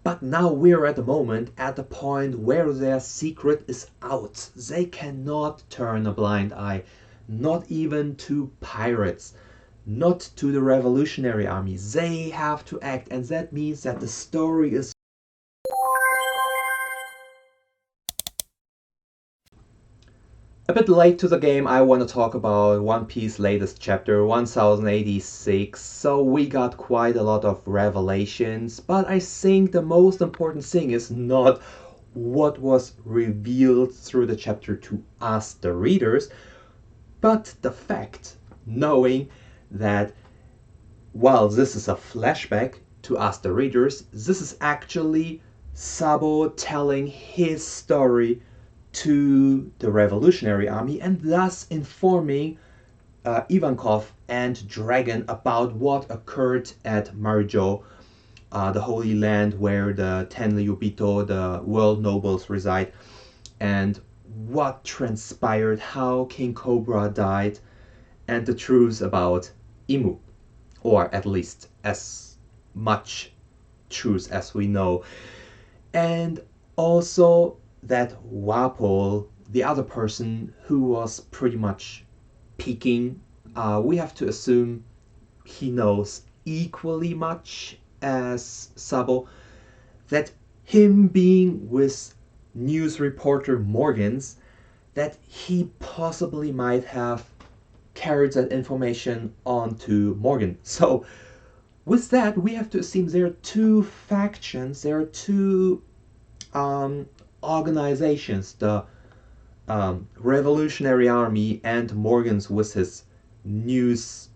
But now we're at the moment, at the point where their secret is out. They cannot turn a blind eye, not even to pirates, not to the revolutionary army. They have to act, and that means that the story is a bit late to the game. I want to talk about One Piece latest chapter 1086. So we got quite a lot of revelations, but I think the most important thing is not what was revealed through the chapter to us, the readers, but the fact, knowing that while this is a flashback to us, the readers, this is actually Sabo telling his story to the revolutionary army and thus informing Ivankov and Dragon about what occurred at Marijo, the Holy Land where the Tenryubito, the world nobles, reside, and what transpired, how King Cobra died, and the truth about Imu, or at least as much truth as we know. And also that Wapol, the other person who was pretty much peeking, we have to assume he knows equally much as Sabo, that him being with news reporter Morgans, that he possibly might have carried that information on to Morgan. So with that, we have to assume there are two factions, there are two organizations, the Revolutionary Army and Morgan's with his news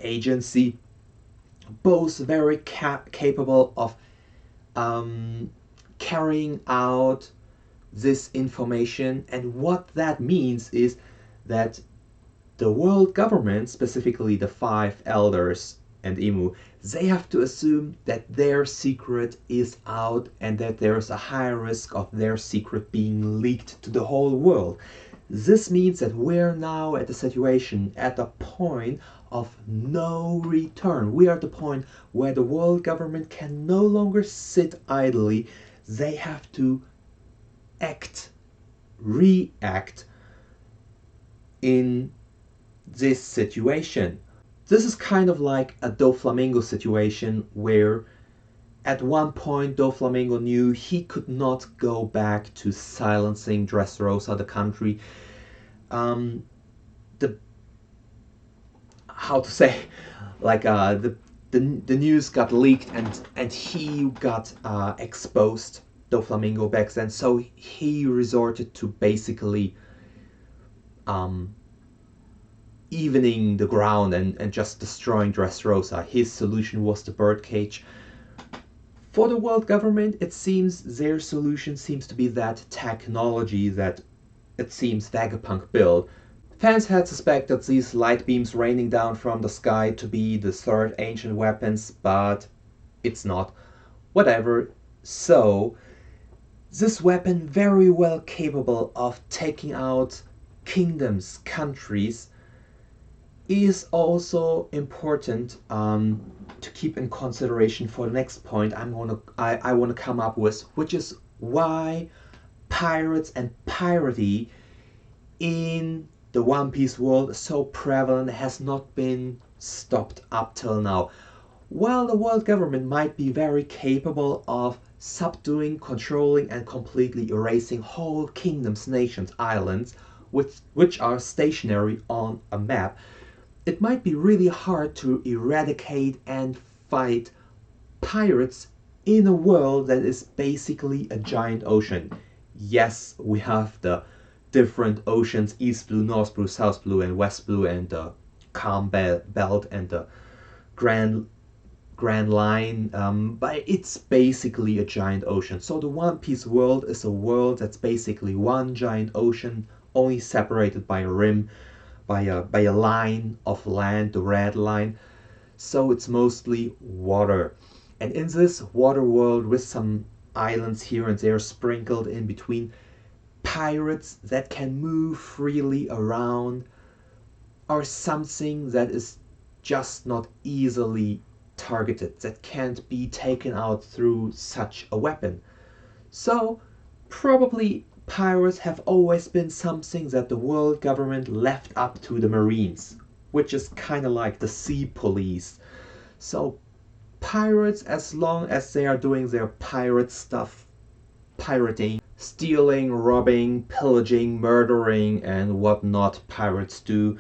agency, both very capable of carrying out this information. And what that means is that the world government, specifically the five elders and Imu, they have to assume that their secret is out and that there's a high risk of their secret being leaked to the whole world. This means that we're now at a situation, at a point of no return. We are at the point where the world government can no longer sit idly. They have to act, react in this situation. This is kind of like a Doflamingo situation where at one point Doflamingo knew he could not go back to silencing Dressrosa, the country. The how to say, like the news got leaked and he got exposed, Doflamingo, back then. So he resorted to basically evening the ground and just destroying Dressrosa. His solution was the birdcage. For the world government, it seems their solution seems to be that technology that it seems Vegapunk built. Fans had suspected these light beams raining down from the sky to be the third ancient weapons, but it's not. Whatever. So, this weapon very well capable of taking out kingdoms, countries, is also important to keep in consideration for the next point I want to come up with, which is why pirates and piratey in the One Piece world is so prevalent, has not been stopped up till now. While the world government might be very capable of subduing, controlling, and completely erasing whole kingdoms, nations, islands, which are stationary on a map, it might be really hard to eradicate and fight pirates in a world that is basically a giant ocean. Yes, we have the different oceans, East Blue, North Blue, South Blue, and West Blue, and the Calm Belt and the Grand Line, but it's basically a giant ocean. So the One Piece world is a world that's basically one giant ocean, only separated by a rim, by a line of land, the red line. So it's mostly water. And in this water world, with some islands here and there sprinkled in between, pirates that can move freely around are something that is just not easily targeted, that can't be taken out through such a weapon. So probably pirates have always been something that the world government left up to the Marines, which is kind of like the sea police. So pirates, as long as they are doing their pirate stuff, pirating, stealing, robbing, pillaging, murdering, and whatnot pirates do,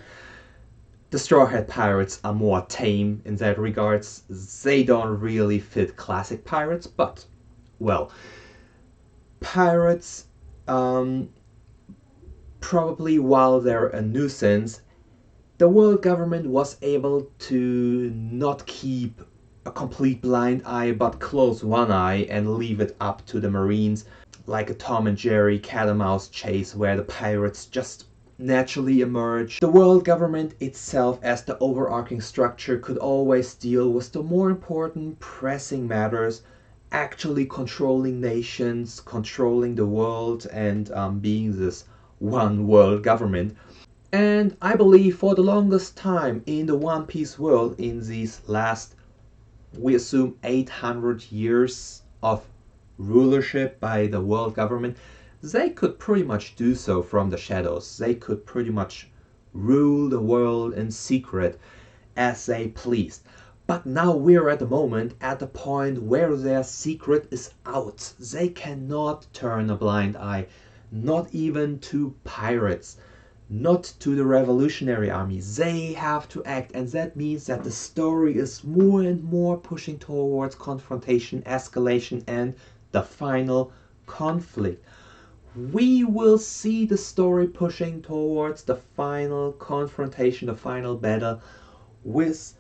the Straw Hat Pirates are more tame in that regards. They don't really fit classic pirates, but, well, pirates, probably while they're a nuisance, the world government was able to not keep a complete blind eye but close one eye and leave it up to the Marines, like a Tom and Jerry cat and mouse chase where the pirates just naturally emerge. The world government itself, as the overarching structure, could always deal with the more important pressing matters, actually controlling nations, controlling the world, and being this one world government. And I believe for the longest time in the One Piece world, in these last, we assume, 800 years of rulership by the world government, they could pretty much do so from the shadows. They could pretty much rule the world in secret as they pleased. But now we're at the moment, at the point where their secret is out. They cannot turn a blind eye, not even to pirates, not to the Revolutionary Army. They have to act, and that means that the story is more and more pushing towards confrontation, escalation, and the final conflict. We will see the story pushing towards the final confrontation, the final battle with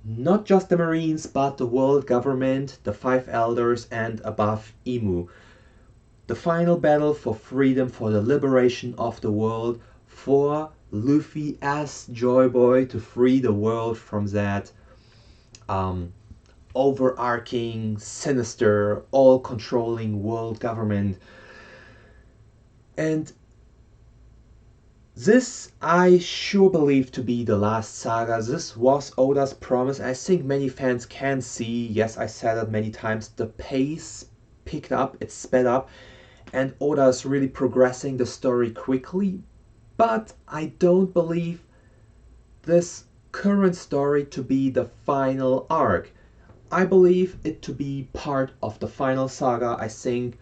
not just the Marines, but the world government, the Five Elders, and above Imu. The final battle for freedom, for the liberation of the world, for Luffy as Joy Boy to free the world from that overarching, sinister, all-controlling world government. And this I sure believe to be the last saga. This was Oda's promise. I think many fans can see, yes, I said it many times, the pace picked up, it sped up, and Oda is really progressing the story quickly. But I don't believe this current story to be the final arc. I believe it to be part of the final saga. I think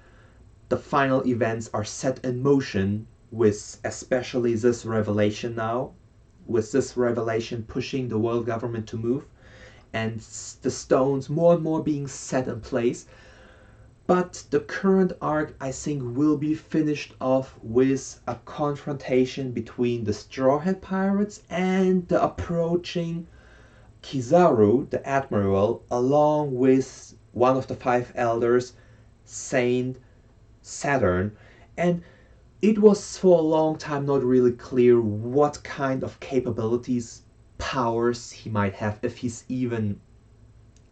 the final events are set in motion with especially this revelation now, with this revelation pushing the world government to move, and the stones more and more being set in place. But the current arc, I think, will be finished off with a confrontation between the Straw Hat Pirates and the approaching Kizaru, the Admiral, along with one of the Five Elders, Saint Saturn. And it was for a long time not really clear what kind of capabilities, powers he might have, if he's even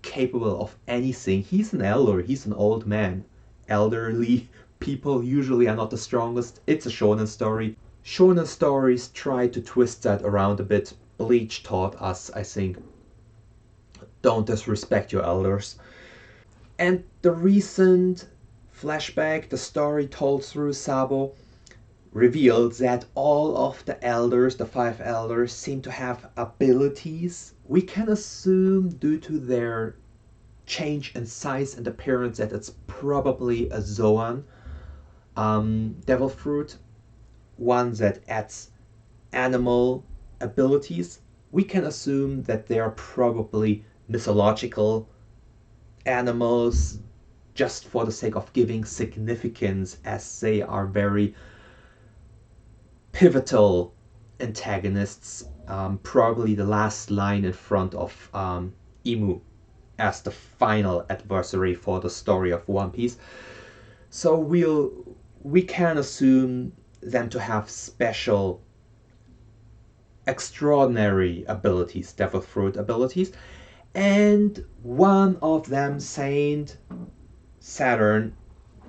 capable of anything. He's an elder, he's an old man. Elderly people usually are not the strongest. It's a shonen story. Shonen stories try to twist that around a bit. Bleach taught us, I think, don't disrespect your elders. And the recent flashback, the story told through Sabo, revealed that all of the elders, the Five Elders, seem to have abilities. We can assume, due to their change in size and appearance, that it's probably a Zoan devil fruit, one that adds animal abilities. We can assume that they are probably mythological animals, just for the sake of giving significance, as they are very pivotal antagonists, probably the last line in front of Imu as the final adversary for the story of One Piece. So we can assume them to have special, extraordinary abilities, devil fruit abilities, and one of them, Saint Saturn,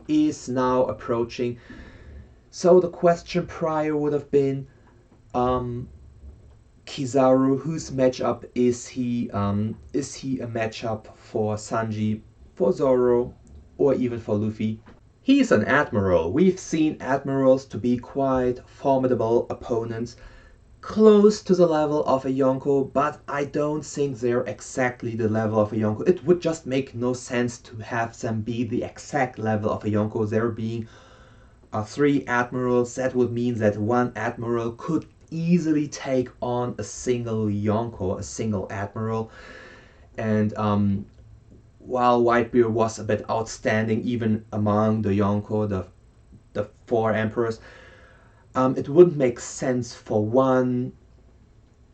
is now approaching. So the question prior would have been, Kizaru, whose matchup is he? Is he a matchup for Sanji, for Zoro, or even for Luffy? He's an admiral. We've seen admirals to be quite formidable opponents, close to the level of a Yonko, but I don't think they're exactly the level of a Yonko. It would just make no sense to have them be the exact level of a Yonko. There being three admirals, that would mean that one admiral could easily take on a single Yonko, a single admiral. And while Whitebeard was a bit outstanding even among the Yonko, the four emperors, it wouldn't make sense for one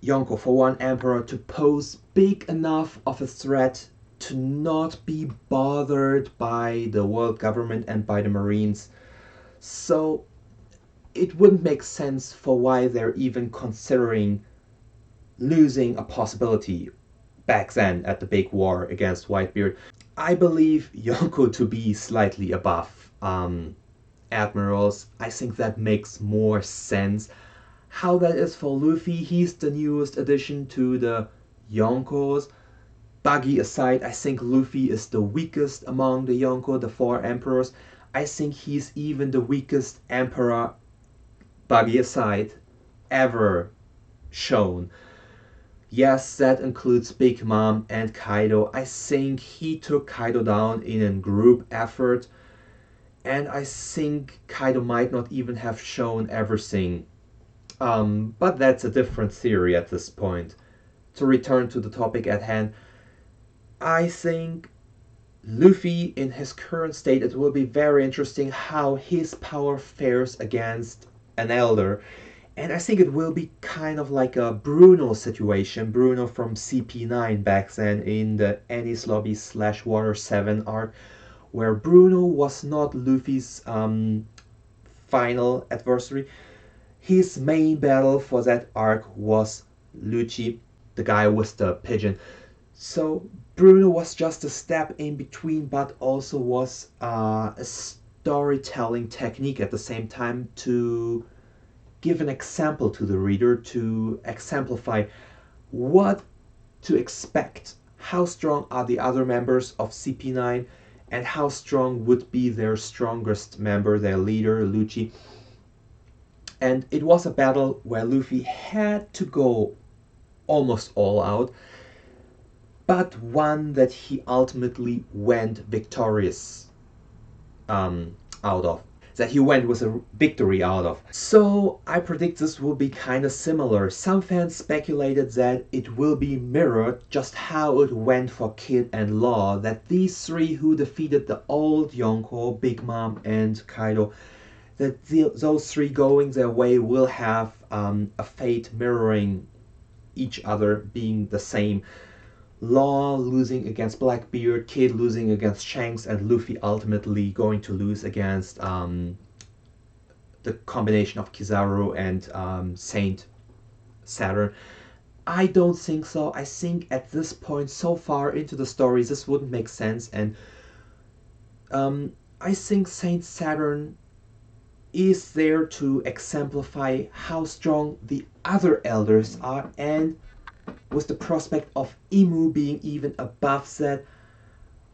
Yonko, for one emperor to pose big enough of a threat to not be bothered by the world government and by the Marines. So it wouldn't make sense for why they're even considering losing a possibility back then at the big war against Whitebeard. I believe Yonko to be slightly above admirals. I think that makes more sense. How that is for Luffy, he's the newest addition to the Yonkos. Buggy aside, I think Luffy is the weakest among the Yonko, the four emperors. I think he's even the weakest emperor, Buggy aside, ever shown. Yes, that includes Big Mom and Kaido. I think he took Kaido down in a group effort, and I think Kaido might not even have shown everything. But that's a different theory at this point. To return to the topic at hand, I think Luffy in his current state, it will be very interesting how his power fares against an elder. And I think it will be kind of like a Bruno situation, Bruno from CP9 back then in the Enies Lobby / Water 7 arc, where Bruno was not Luffy's final adversary. His main battle for that arc was Lucci, the guy with the pigeon. So Bruno was just a step in between, but also was a storytelling technique at the same time to give an example to the reader, to exemplify what to expect. How strong are the other members of CP9, and how strong would be their strongest member, their leader, Lucci. And it was a battle where Luffy had to go almost all out, but one that he ultimately went victorious out of. That he went with a victory out of. So I predict this will be kind of similar. Some fans speculated that it will be mirrored just how it went for Kid and Law, that these three who defeated the old Yonko, Big Mom and Kaido, that those three going their way will have a fate mirroring each other, being the same. Law losing against Blackbeard, Kid losing against Shanks, and Luffy ultimately going to lose against the combination of Kizaru and Saint Saturn. I don't think so. I think at this point, so far into the story, this wouldn't make sense, and I think Saint Saturn is there to exemplify how strong the other elders are, and with the prospect of Imu being even above that,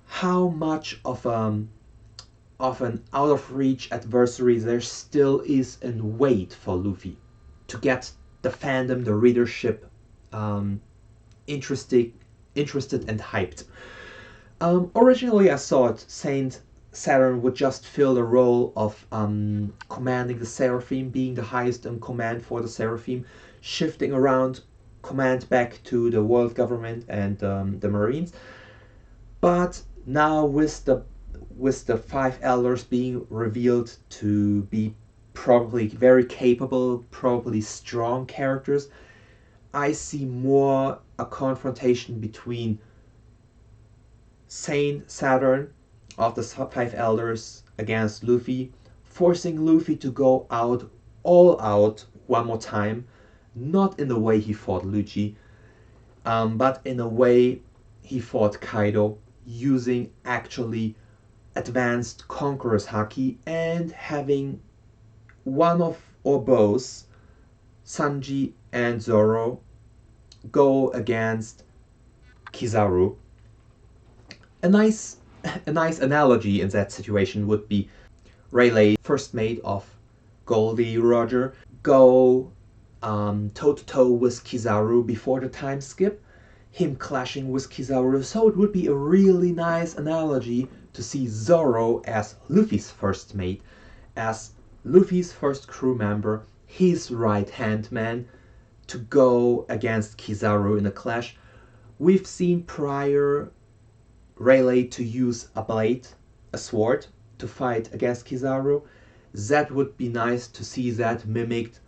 how much of an out of reach adversary there still is in wait for Luffy to get the fandom, the readership interested and hyped. Originally I thought Saint Saturn would just fill the role of commanding the Seraphim, being the highest in command for the Seraphim, shifting around command back to the world government and the Marines. But now with the five elders being revealed to be probably very capable, probably strong characters, I see more a confrontation between Saint Saturn of the five elders against Luffy, forcing Luffy to go all out one more time, not in the way he fought Lucci, but in a way he fought Kaido, using actually advanced Conqueror's Haki and having one of or both Sanji and Zoro go against Kizaru. A nice, a nice analogy in that situation would be Rayleigh, first mate of Goldie Roger, go toe to toe with Kizaru before the time skip, him clashing with Kizaru. So it would be a really nice analogy to see Zoro as Luffy's first mate, as Luffy's first crew member, his right hand man, to go against Kizaru in a clash. We've seen prior Rayleigh to use a blade, a sword, to fight against Kizaru. That would be nice to see that mimicked,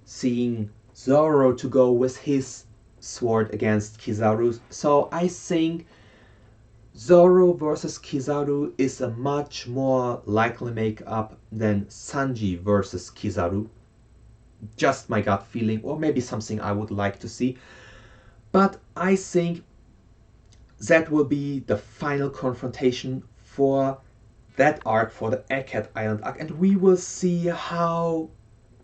seeing Zoro to go with his sword against Kizaru. So I think Zoro versus Kizaru is a much more likely make-up than Sanji versus Kizaru. Just my gut feeling, or maybe something I would like to see. But I think that will be the final confrontation for that arc, for the Egghead Island arc, and we will see how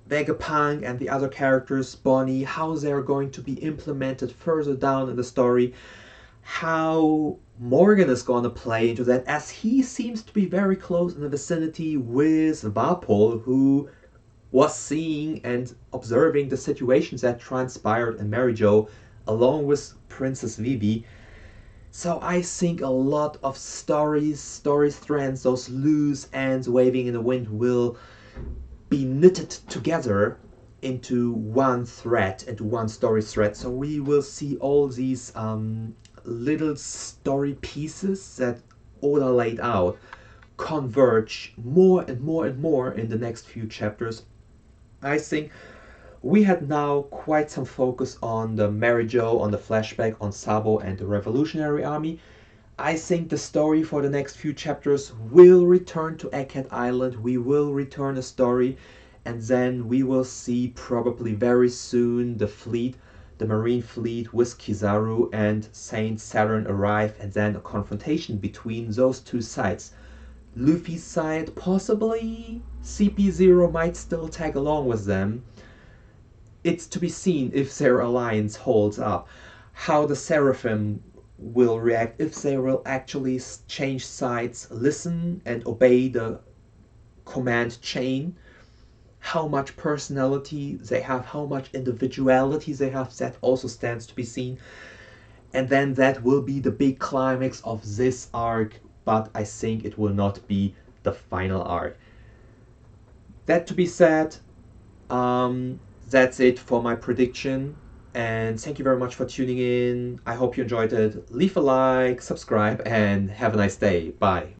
Vegapunk and the other characters, Bonnie, how they're going to be implemented further down in the story, how Morgan is going to play into that, as he seems to be very close in the vicinity with Vapol, who was seeing and observing the situations that transpired in Marijo along with Princess Vivi. So I think a lot of story strands, those loose ends waving in the wind, will be knitted together into one thread, into one story thread. So we will see all these little story pieces that Oda laid out converge more and more and more in the next few chapters. I think we had now quite some focus on the Marijo, on the flashback, on Sabo and the Revolutionary Army. I think the story for the next few chapters will return to Egghead Island. We will return a story, and then we will see probably very soon the fleet, the Marine fleet with Kizaru and Saint Saturn arrive, and then a confrontation between those two sides. Luffy's side, possibly CP0 might still tag along with them. It's to be seen if their alliance holds up, how the Seraphim will react, if they will actually change sides, listen and obey the command chain, how much personality they have, how much individuality they have, that also stands to be seen. And then that will be the big climax of this arc, but I think it will not be the final arc. That to be said, that's it for my prediction, and thank you very much for tuning in. I hope you enjoyed it. Leave a like, subscribe, and have a nice day. Bye.